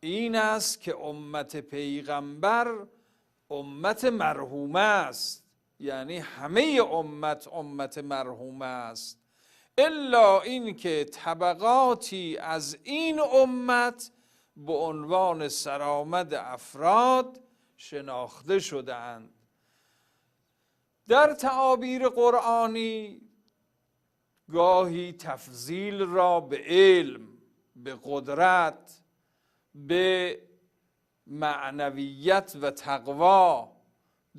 این است که امت پیغمبر امت مرحومه است، یعنی همه امت مرحومه است، الا این که طبقاتی از این امت به عنوان سرآمد افراد شناخته شدند. در تعابیر قرآنی گاهی تفضیل را به علم، به قدرت، به معنویت و تقوا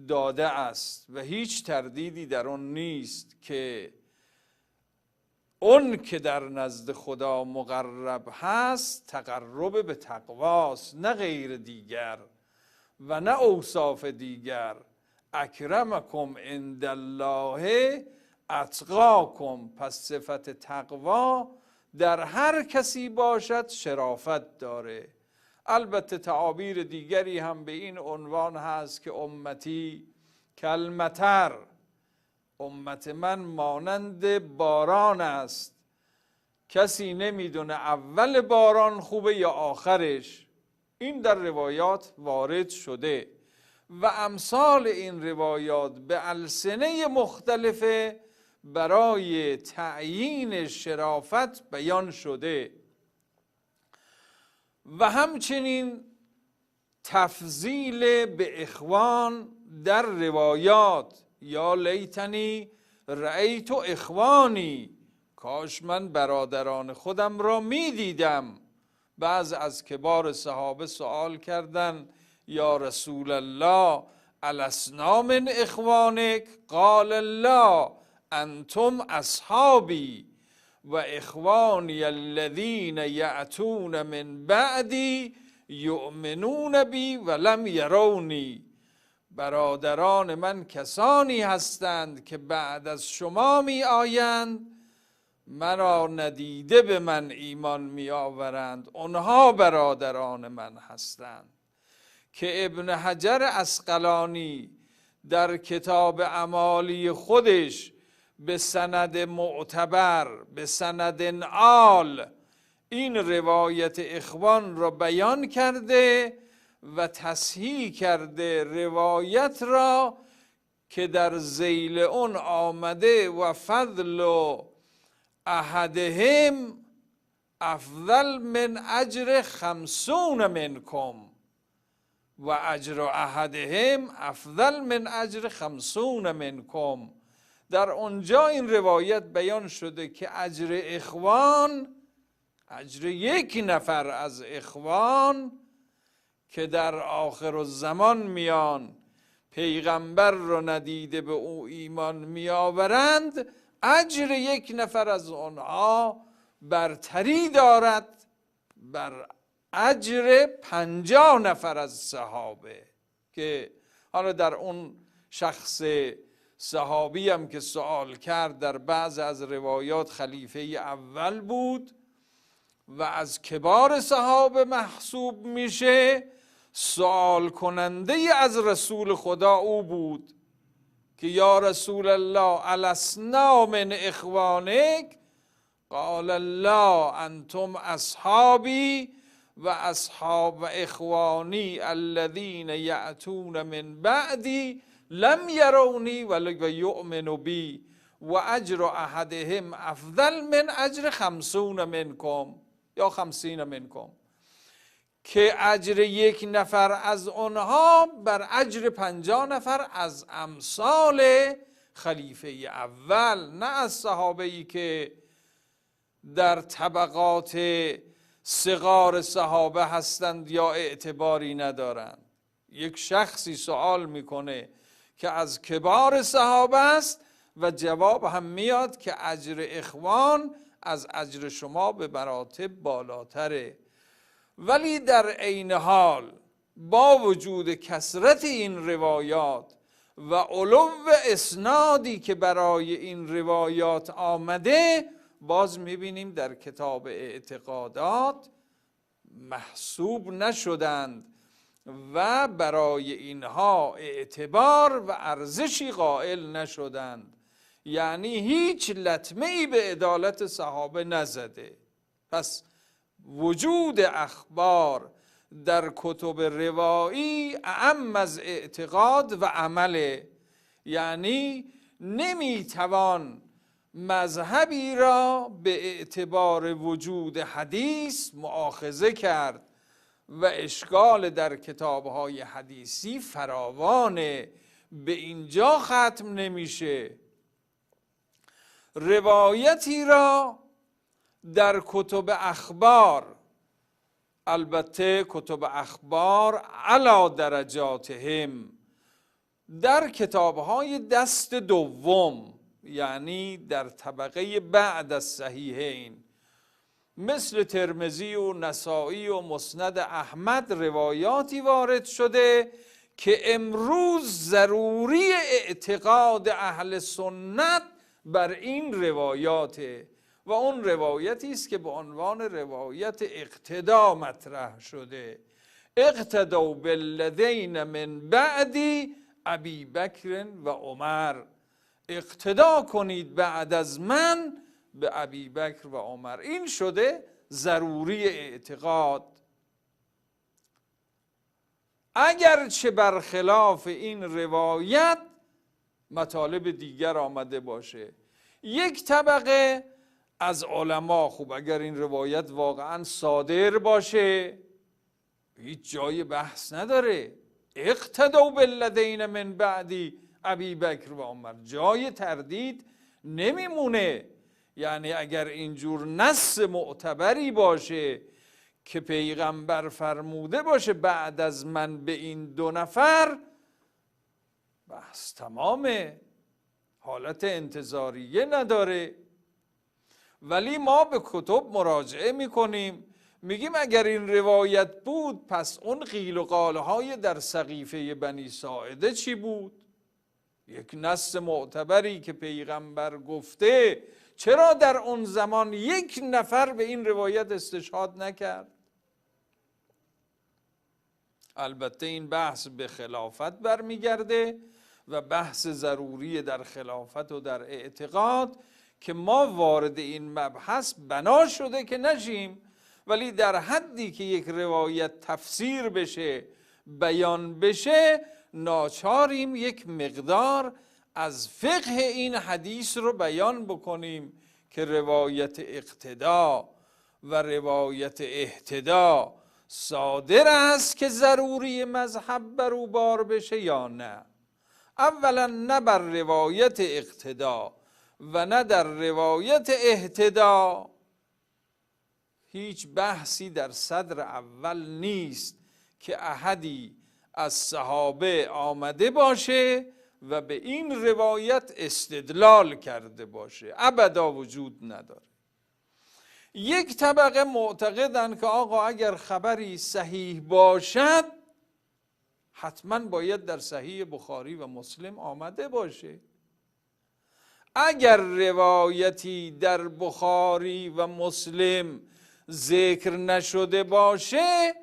داده است و هیچ تردیدی در آن نیست که اون که در نزد خدا مقرب هست تقرب به تقواست، نه غیر دیگر و نه اوصاف دیگر. اکرمکم عند الله اتقاکم، پس صفت تقوا در هر کسی باشد شرافت داره. البته تعابیر دیگری هم به این عنوان هست که امتی کالمطر، امت من مانند باران است، کسی نمیدونه اول باران خوبه یا آخرش. این در روایات وارد شده و امثال این روایات به السنه مختلفه برای تعیین شرافت بیان شده. و همچنین تفضیل به اخوان در روایات، یا لیتنی رأیت اخوانی، کاش من برادران خودم را می دیدم. بعض از کبار صحابه سوال کردن یا رسول الله السنا من اخوانک؟ قال لا انتم اصحابی و اخوانی الذین یأتون من بعدی یؤمنون بی ولم یرونی. برادران من کسانی هستند که بعد از شما می آیند، مرا ندیده به من ایمان می آورند، اونها برادران من هستند. که ابن حجر عسقلانی در کتاب اعمالی خودش به سند معتبر، به سند عال، این روایت اخوان را بیان کرده و تصحیح کرده روایت را که در ذیل اون آمده و فضل احدهم افضل من اجر 50 منکم و اجر احدهم افضل من اجر 50 منکم. در اونجا این روایت بیان شده که اجر اخوان، اجر یک نفر از اخوان که در آخر الزمان میان پیغمبر رو ندیده به او ایمان میآورند، اجر یک نفر از آنها برتری دارد بر اجر 50 نفر از صحابه. که حالا در اون شخص صحابی هم که سوال کرد در بعض از روایات خلیفه اول بود و از کبار صحابه محسوب میشه، سوال کننده از رسول خدا او بود که یا رسول الله السنا من اخوانک؟ قال لا انتم اصحابی و اصحاب و اخوانی الذین یأتون من بعدی لم یرونی و یؤمنوا بی و اجر احدهم افضل من اجر 50 منکم یا 50 منکم، که اجر یک نفر از آنها بر اجر 50 نفر از امثال خلیفه اول، نه از صحابه‌ای که در طبقات صغار صحابه هستند یا اعتباری ندارند. یک شخصی سوال میکنه که از کبار صحابه است و جواب هم میاد که اجر اخوان از اجر شما به مراتب بالاتره. ولی در عین حال با وجود کثرت این روایات و علو اسنادی که برای این روایات آمده، باز میبینیم در کتاب اعتقادات محسوب نشدند و برای اینها اعتبار و ارزشی قائل نشدند، یعنی هیچ لطمه‌ای به عدالت صحابه نزده. پس وجود اخبار در کتب روایی اعم از اعتقاد و عمله، یعنی نمیتوان مذهبی را به اعتبار وجود حدیث مؤاخذه کرد و اشکال در کتاب‌های حدیثی فراوانه، به اینجا ختم نمیشه. روایتی را در کتب اخبار، البته کتب اخبار علی درجاتهم، در کتاب‌های دست دوم، یعنی در طبقه بعد از صحیحین، مثل ترمذی و نسائی و مسند احمد روایاتی وارد شده که امروز ضروری اعتقاد اهل سنت بر این روایاته و اون روایتی است که به عنوان روایت اقتدا مطرح شده. اقتدوا بالذین من بعدی ابی بکر و عمر، اقتدا کنید بعد از من به ابی بکر و عمر. این شده ضروری اعتقاد. اگرچه برخلاف این روایت مطالب دیگر آمده باشه، یک طبقه از علما، خوب اگر این روایت واقعا صادر باشه هیچ جای بحث نداره، اقتدوا بالذین من بعدی ابی بکر و عمر، جای تردید نمیمونه. یعنی اگر اینجور نص معتبری باشه که پیغمبر فرموده باشه بعد از من به این دو نفر، بحث تمامه، حالت انتظاریه نداره. ولی ما به کتب مراجعه میکنیم، میگیم اگر این روایت بود پس اون قیل و قالهای در سقیفه بنی ساعده چی بود؟ یک نص معتبری که پیغمبر گفته، چرا در اون زمان یک نفر به این روایت استشهاد نکرد؟ البته این بحث به خلافت برمیگرده و بحث ضروری در خلافت و در اعتقاد که ما وارد این مبحث بنا شده که نشیم، ولی در حدی که یک روایت تفسیر بشه، بیان بشه، ناچاریم یک مقدار از فقه این حدیث رو بیان بکنیم که روایت اقتدا و روایت اهتدا صادر است که ضروری مذهب بر او بار بشه یا نه. اولا نه بر روایت اقتدا و نه در روایت اهتدا هیچ بحثی در صدر اول نیست که احدی از صحابه آمده باشه و به این روایت استدلال کرده باشه، ابدا وجود نداره. یک طبقه معتقدن که آقا اگر خبری صحیح باشد حتما باید در صحیح بخاری و مسلم آمده باشه. اگر روایتی در بخاری و مسلم ذکر نشده باشه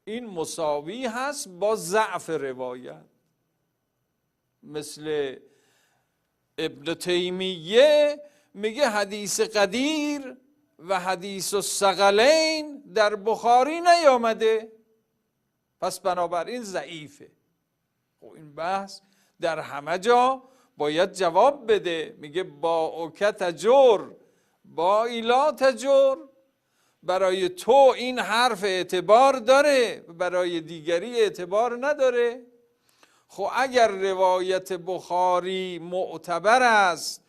این مساوی هست با ضعف روایت. مثل ابن تیمیه میگه حدیث قدیر و حدیث الثقلین در بخاری نیامده، پس بنابراین ضعیفه. خب این بحث در همه جا باید جواب بده. میگه با اوک تجر با ایلا تجر، برای تو این حرف اعتبار داره، برای دیگری اعتبار نداره. خب اگر روایت بخاری معتبر است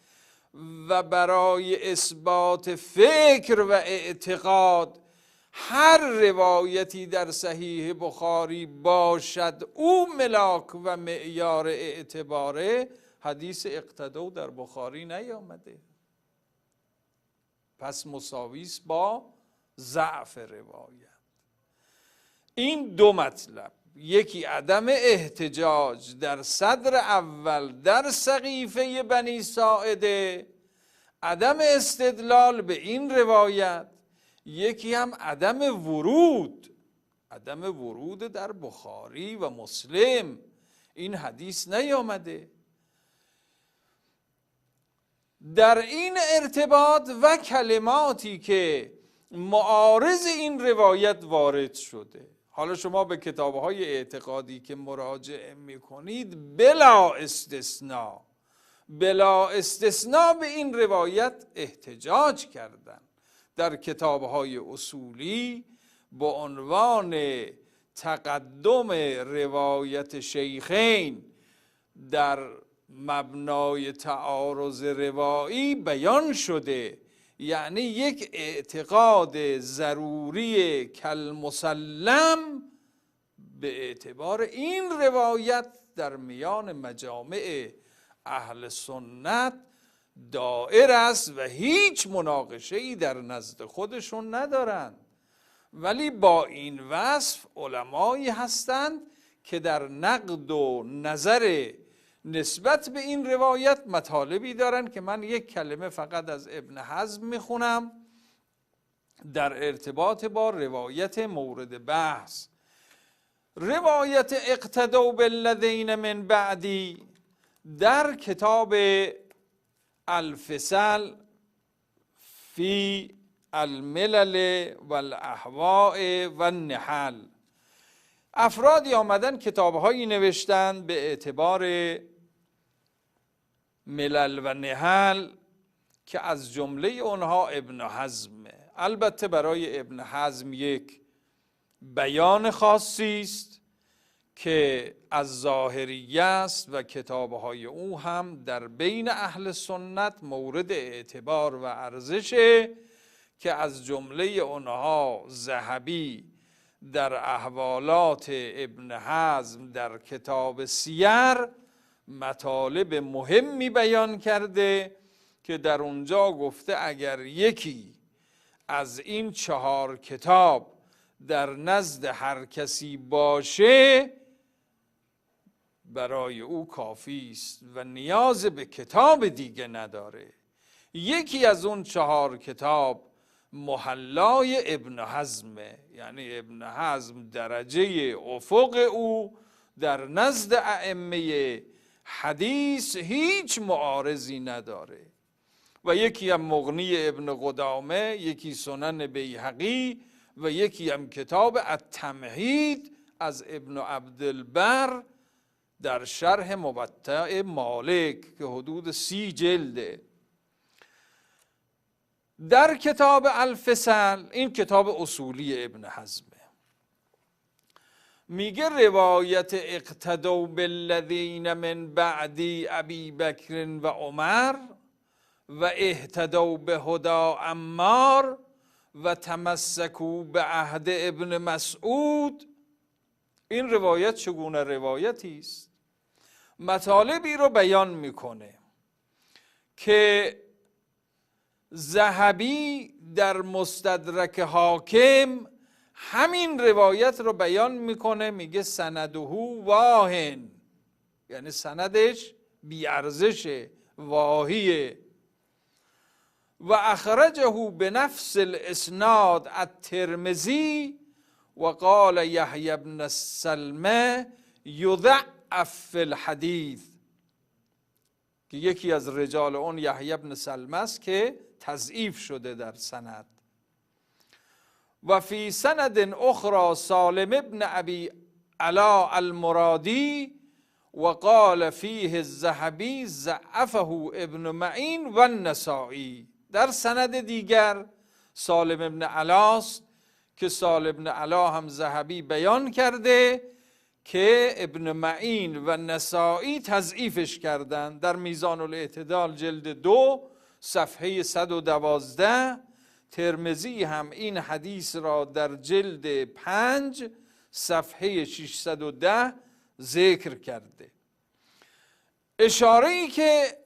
و برای اثبات فکر و اعتقاد هر روایتی در صحیح بخاری باشد او ملاک و معیار اعتباره، حدیث اقتدا در بخاری نیامده، پس مساویس با ضعف روایت. این دو مطلب، یکی عدم احتجاج در صدر اول در سقیفه بنی ساعده، عدم استدلال به این روایت، یکی هم عدم ورود در بخاری و مسلم، این حدیث نیامده. در این ارتباط و کلماتی که معارض این روایت وارد شده. حالا شما به کتاب‌های اعتقادی که مراجعه می‌کنید بلا استثناء به این روایت احتجاج کردند. در کتاب‌های اصولی با عنوان تقدم روایت شیخین در مبنای تعارض روایی بیان شده، یعنی یک اعتقاد ضروری کالمسلم به اعتبار این روایت در میان مجامع اهل سنت دائر است و هیچ مناقشه‌ای در نزد خودشون ندارند. ولی با این وصف علمایی هستند که در نقد و نظر نسبت به این روایت مطالبی دارند که من یک کلمه فقط از ابن حزم میخونم در ارتباط با روایت مورد بحث. روایت اقتدوا بالذین من بعدی در کتاب الفصل فی الملل والاهواء والنحل، افرادی آمدن کتابهایی نوشتن به اعتبار ملل و نحل که از جمله اونها ابن حزمه. البته برای ابن حزم یک بیان خاصی است که از ظاهریه است و کتابهای او هم در بین اهل سنت مورد اعتبار و ارزشه که از جمله اونها ذهبی در احوالات ابن حزم در کتاب سیر مطالب مهمی بیان کرده که در اونجا گفته اگر یکی از این 4 کتاب در نزد هر کسی باشه برای او کافی است و نیاز به کتاب دیگه نداره. یکی از اون 4 کتاب محلای ابن حزمه، یعنی ابن حزم درجه افق او در نزد ائمه حدیث هیچ معارضی نداره. و یکی هم مغنی ابن قدامه، یکی سنن بیهقی و یکی هم کتاب التمهید از ابن عبدالبر در شرح موطأ مالک که حدود 30 جلده. در کتاب الفصل، این کتاب اصولی ابن حزمه، میگه روایت اقتدوا بالذین من بعدی ابی بکر و عمر و اهتدوا بهدی عمار و تمسکوا به عهد ابن مسعود. این روایت چگونه روایتی است؟ مطالبی رو بیان میکنه که ذهبی در مستدرک حاکم همین روایت رو بیان میکنه، میگه سنده واهن، یعنی سندش بیارزشه، واهیه. و اخرجه بنفس الاسناد الترمذی و قال یحیی بن سلمه یضعف فی الحدیث، که یکی از رجال اون یحیی بن سلمه است که تضعیف شده در سند. و فی سند اخرى سالم ابن ابی علا المرادی و قال فیه الذهبی ضعفه ابن معین و النسائی. در سند دیگر سالم ابن علاست که سالم ابن علا هم ذهبی بیان کرده که ابن معین و نسائی تضعیفش کردن. در میزان الاعتدال جلد 2 صفحه 112. ترمذی هم این حدیث را در جلد 5 صفحه 610 ذکر کرده. اشاره‌ای که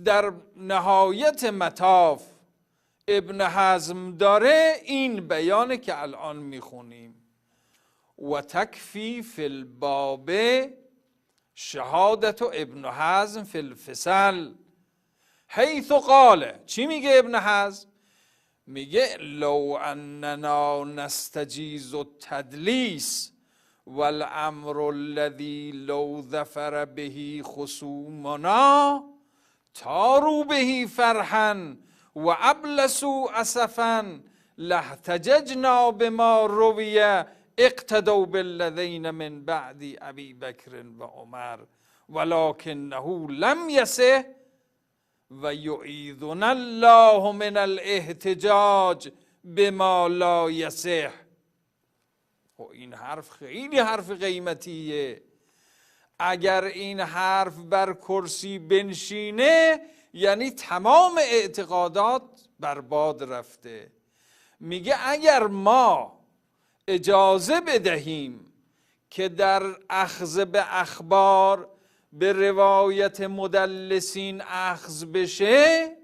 در نهایت مطاف ابن حزم داره این بیانه که الان میخونیم: و تکفی فی الباب شهادت ابن حزم فی الفصل حیث قال. چی میگه ابن حزم؟ میگه لو اننا نستجیز التدلیس والامر الذي لو ظفر به خصومنا تاروا به فرحا و ابلسوا اسفا لاحتججنا بما روی اقتدوا بالذین من بعد ابی بکر و عمر ولکنه لم یصح و یعیذنا الله من الاحتجاج بما لا یصح. این حرف خیلی حرف قیمتیه. اگر این حرف بر کرسی بنشینه یعنی تمام اعتقادات برباد رفته. میگه اگر ما اجازه بدهیم که در اخذ به اخبار به روایت مدلسین اخذ بشه،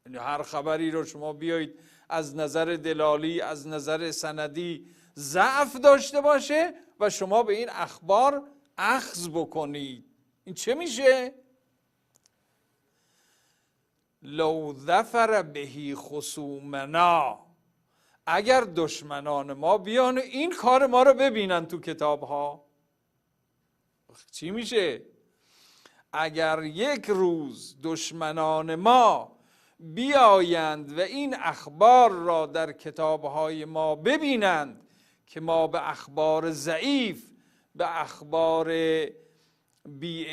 یعنی هر خبری رو شما بیایید از نظر دلالی از نظر سندی ضعف داشته باشه و شما به این اخبار اخذ بکنید، این چه میشه؟ لو ظفر بهی خصومنا، اگر دشمنان ما بیان این کار ما رو ببینن تو کتاب ها، چی میشه؟ اگر یک روز دشمنان ما بیایند و این اخبار را در کتاب های ما ببینند که ما به اخبار ضعیف، به اخبار بی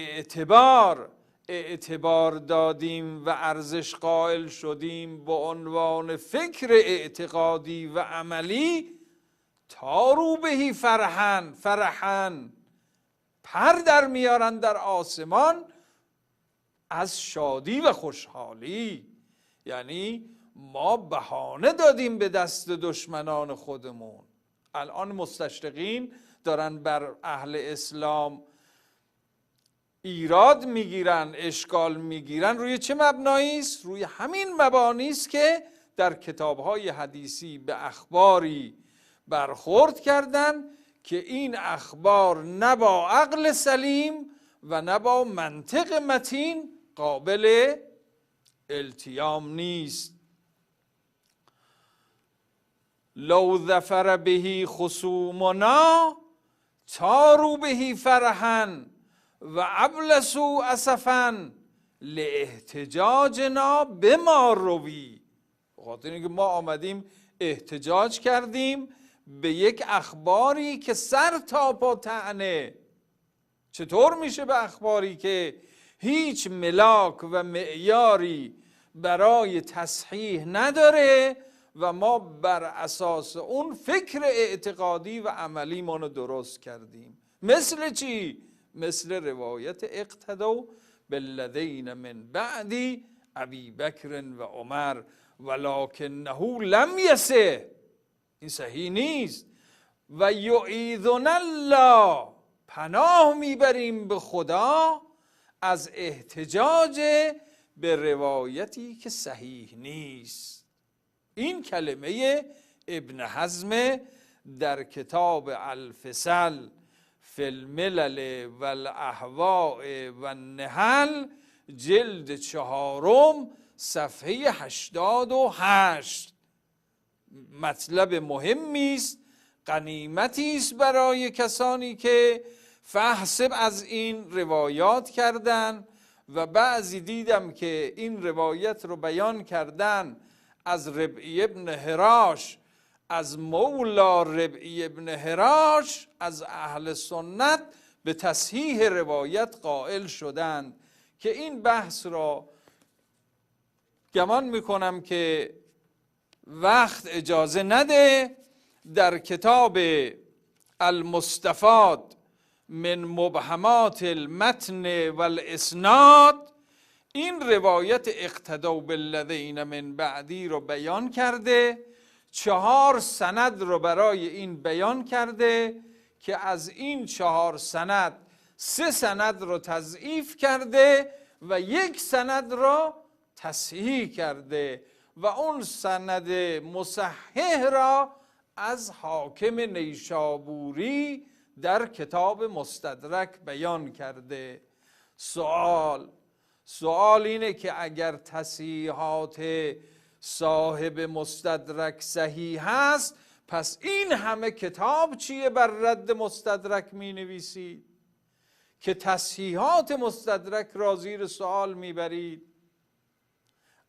اعتبار دادیم و ارزش قائل شدیم به عنوان فکر اعتقادی و عملی، تارو بهی فرحن پر در میارن در آسمان از شادی و خوشحالی. یعنی ما بهانه دادیم به دست دشمنان خودمون. الان مستشرقین دارن بر اهل اسلام ایراد میگیرن، اشکال میگیرن. روی چه مبنایی است؟ روی همین مبانی است که در کتاب‌های حدیثی به اخباری برخورد کردن که این اخبار نه با عقل سلیم و نه با منطق متین قابل التیام نیست. لو ظفر بهی خصومنا تارو بهی فرحا و ابلسوا اسفا لاحتجاجنا بما روی. بخاطر اینکه ما آمدیم احتجاج کردیم به یک اخباری که سر تا پا طعنه. چطور میشه به اخباری که هیچ ملاک و معیاری برای تصحیح نداره و ما بر اساس اون فکر اعتقادی و عملی ما رو درست کردیم؟ مثل چی؟ مثل روایت اقتدوا بالذین من بعدی ابی بکر و عمر ولکنه لم یصح، این صحیح نیست. و یعیذنا الله، پناه میبریم به خدا از احتجاج به روایتی که صحیح نیست. این کلمه ابن حزم در کتاب الفصل فی الملل و الاهواء و النحل جلد 4 صفحه 88 مطلب مهمی است، غنیمتی است برای کسانی که فحسب از این روایات کردن. و بعضی دیدم که این روایت رو بیان کردن از ربعی ابن حراش، از مولا ربعی ابن حراش، از اهل سنت به تصحیح روایت قائل شدند که این بحث را گمان میکنم که وقت اجازه نده. در کتاب المستفاد من مبهمات المتن والاسناد این روایت اقتدوا بالذین من بعدی رو بیان کرده، 4 سند رو برای این بیان کرده که از این 4 سند 3 سند رو تضعیف کرده و 1 سند رو تصحیح کرده و اون سند مصحح را از حاکم نیشابوری در کتاب مستدرک بیان کرده. سوال اینه که اگر تصحیحات صاحب مستدرک صحیح هست، پس این همه کتاب چیه بر رد مستدرک می نویسید که تصحیحات مستدرک را زیر سوال می برید؟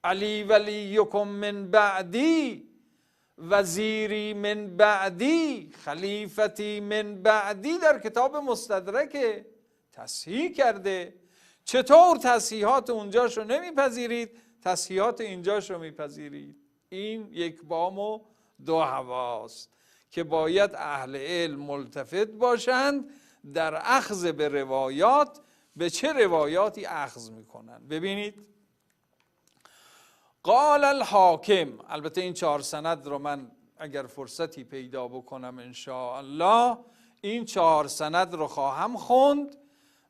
علی ولیکم من بعدی وزیری من بعدی، خلیفتی من بعدی در کتاب مستدرک تصحیح کرده. چطور تصحیحات اونجاشو نمیپذیرید، تصحیحات اینجاشو میپذیرید؟ این یک بام و دو هواست که باید اهل علم ملتفت باشند در اخذ به روایات، به چه روایاتی اخذ میکنن. ببینید قال الحاکم، البته این 4 سند رو من اگر فرصتی پیدا بکنم انشاءالله این 4 سند رو خواهم خوند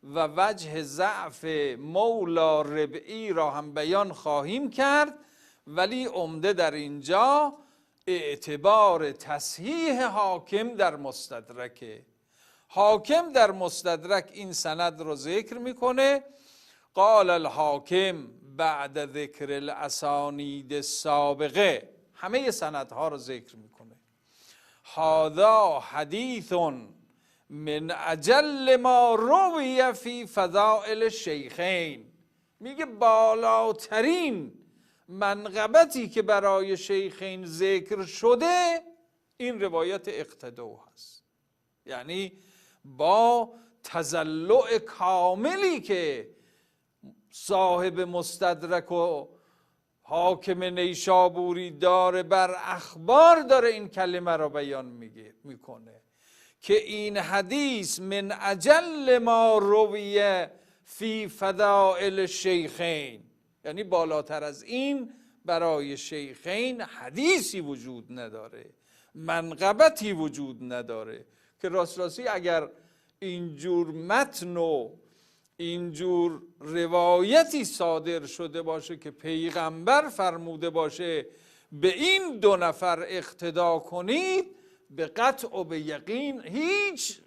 و وجه ضعف مولا ربعی را هم بیان خواهیم کرد، ولی عمده در اینجا اعتبار تصحیح حاکم در مستدرکه. حاکم در مستدرک این سند رو ذکر میکنه، قال الحاکم بعد ذکر الاسانید السابقه، همه سندها رو ذکر میکنه. هذا حدیث من اجل ما روی فی فضائل الشیخین، میگه بالاترین منقبتی که برای شیخین ذکر شده این روایت اقتدو هست. یعنی با تضلع کاملی که صاحب مستدرک و حاکم نیشابوری داره بر اخبار، داره این کلمه را بیان میکنه که این حدیث من اجل ما رویه فی فضائل الشیخین، یعنی بالاتر از این برای شیخین حدیثی وجود نداره، منقبتی وجود نداره. که راستی اگر اینجور متن و اینجور روایتی صادر شده باشه که پیغمبر فرموده باشه به این 2 نفر اقتدا کنید، به قطع و به یقین هیچ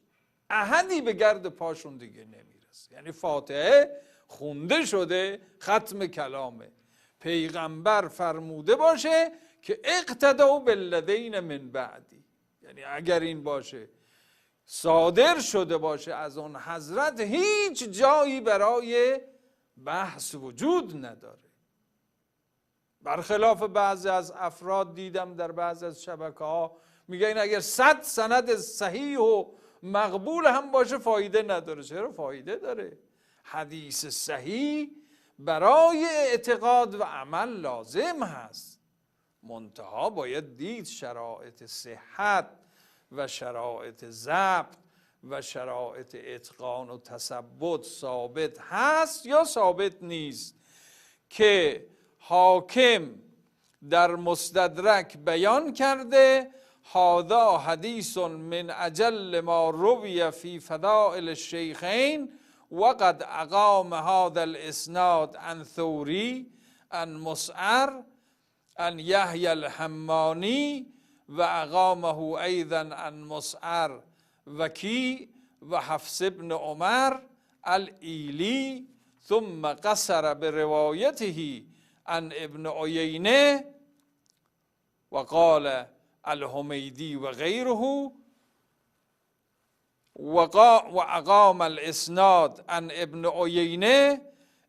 احدی به گرد پاشون دیگه نمیرسه. یعنی فاتحه خونده شده، ختم کلامه، پیغمبر فرموده باشه که اقتدوا بالذین من بعدی، یعنی اگر این باشه صادر شده باشه از اون حضرت، هیچ جایی برای بحث وجود نداره. برخلاف بعضی از افراد دیدم در بعضی از شبکه‌ها میگه این اگر 100 سند صحیح و مقبول هم باشه فایده نداره. چرا فایده داره؟ حدیث صحیح برای اعتقاد و عمل لازم هست، منتها باید دید شرایط صحت و شرایط ضبط و شرایط اتقان و تثبت ثابت هست یا ثابت نیست. که حاکم در مستدرک بیان کرده هذا حدیث من اجل ما روی فی فضائل الشیخین وقد اقام هذا الاسناد عن ثوری عن مسعر عن یحیی الحمانی و اقامه ایضا عن مسعر وکی و حفص بن عمر الایلی ثم قصر بروايته عن ابن عيينة وقال الحميدي وغيره وأقام الإسناد عن ابن عيينة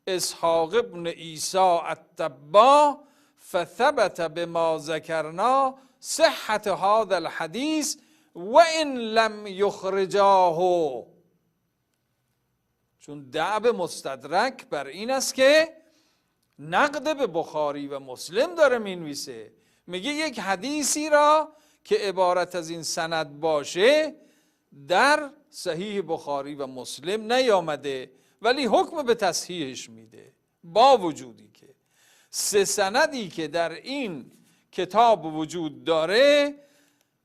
إسحاق بن عيسى التبع فثبت بما ذكرنا صحة هذا الحديث وإن لم يخرجاه. چون دعب مستدرک بر این است که نقد به بخاری و مسلم داره مینویسه، میگه یک حدیثی را که عبارت از این سند باشه در صحیح بخاری و مسلم نیامده ولی حکم به تصحیحش میده، با وجودی که 3 سندی که در این کتاب وجود داره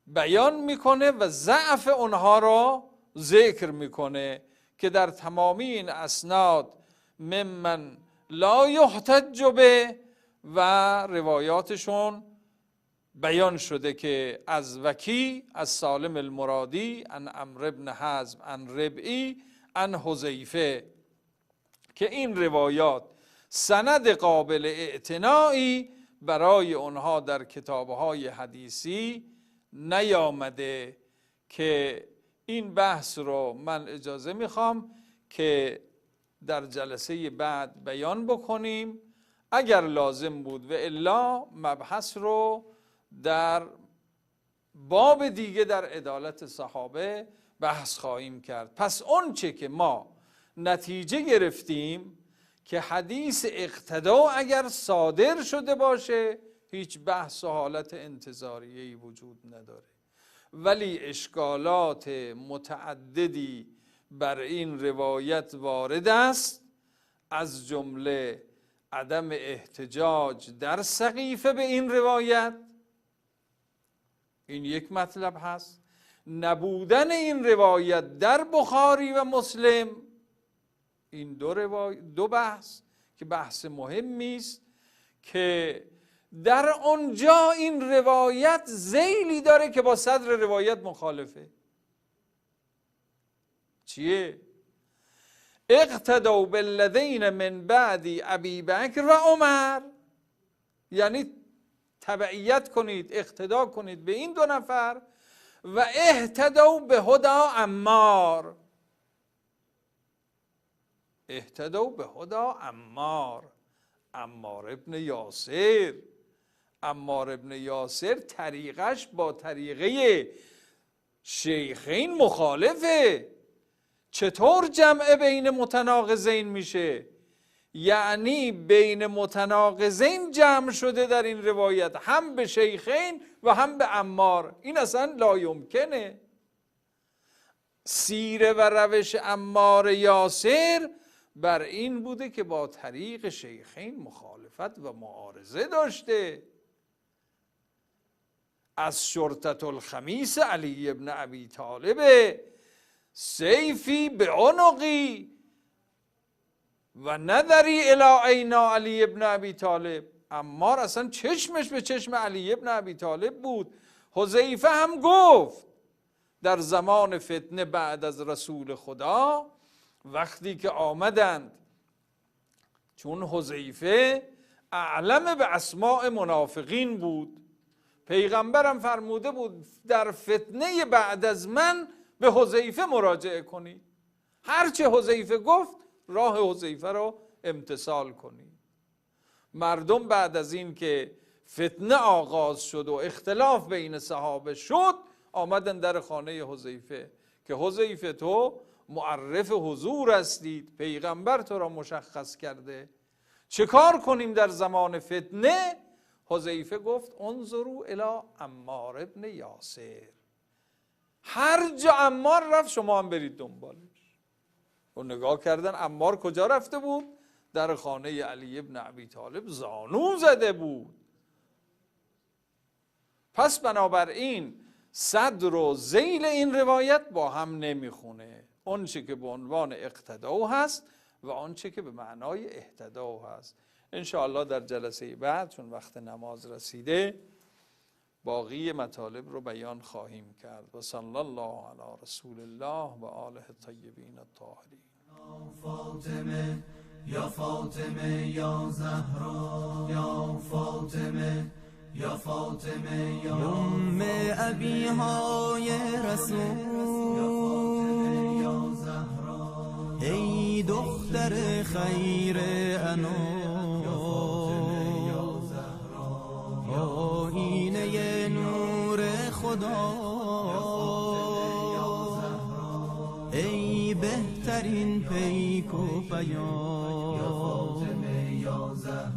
بیان میکنه و ضعف اونها را ذکر میکنه که در تمامی این اسناد ممن لا یحتج به و روایاتشون بیان شده که از وکی، از سالم المرادی، عن عمرو بن حزم، عن ربعی، عن حذیفه، که این روایات سند قابل اعتنایی برای اونها در کتابهای حدیثی نیامده. که این بحث رو من اجازه میخوام که در جلسه بعد بیان بکنیم اگر لازم بود، و الا مبحث رو در باب دیگه در عدالت صحابه بحث خواهیم کرد. پس اون چه که ما نتیجه گرفتیم که حدیث اقتدا اگر صادر شده باشه هیچ بحث و حالت انتظاریه‌ای وجود نداره، ولی اشکالات متعددی بر این روایت وارد است، از جمله عدم احتجاج در سقیفه به این روایت، این یک مطلب هست. نبودن این روایت در بخاری و مسلم، این دو بحث که بحث مهمی است که در آنجا این روایت ذیلی داره که با صدر روایت مخالفه. چیه؟ اقتدوا بالذین من بعد ابی بکر و عمر، یعنی تبعیت کنید، اقتدا کنید به این دو نفر. و اهتدوا به هدا عمار، اهتدوا به هدا عمار ابن یاسر. عمار ابن یاسر طریقش با طریقه شیخین مخالفه. چطور جمع بین متناقضین میشه؟ یعنی بین متناقضین جمع شده در این روایت، هم به شیخین و هم به عمار. این اصلا لا یمکنه. سیره و روش عمار یاسر بر این بوده که با طریق شیخین مخالفت و معارضه داشته. از شرطة الخمیس علی ابن ابی طالب سیفی به عنقی و نظری الی عینا علی ابن ابی طالب. عمار اصلا چشمش به چشم علی ابن ابی طالب بود. حذیفه هم گفت در زمان فتنه بعد از رسول خدا وقتی که آمدند، چون حذیفه اعلم به اسماء منافقین بود، پیغمبرم فرموده بود در فتنه بعد از من به حذیفه مراجعه کنی، هرچه حذیفه گفت راه حذیفه رو امتثال کنی. مردم بعد از این که فتنه آغاز شد و اختلاف بین صحابه شد، آمدن در خانه حذیفه که حذیفه تو معرف حضور هستید، پیغمبر تو را مشخص کرده، چه کار کنیم در زمان فتنه؟ حذیفه گفت انظروا الی عمار ابن یاسر، هر جا عمار رفت شما هم برید دنبالش. و نگاه کردن عمار کجا رفته بود؟ در خانه علی ابن ابی طالب زانو زده بود. پس بنابراین صدر و ذیل این روایت با هم نمیخونه. آنچه که به عنوان اقتدا هست و آنچه که به معنای اهتدا هست. انشاءالله در جلسه بعد چون وقت نماز رسیده باقی مطالب رو بیان خواهیم کرد. و صلی الله علی رسول الله و آله الطیبین الطاهرین. فاطمه یا فاطمه یا زهرا، یا فاطمه یا فاطمه یا ام ابی های رسول، یا زهرا ای دختر خیر انام، یا زهرا آینه نور خدا، ای بهترین پیک و پیام، یا فاطمه یا زهرا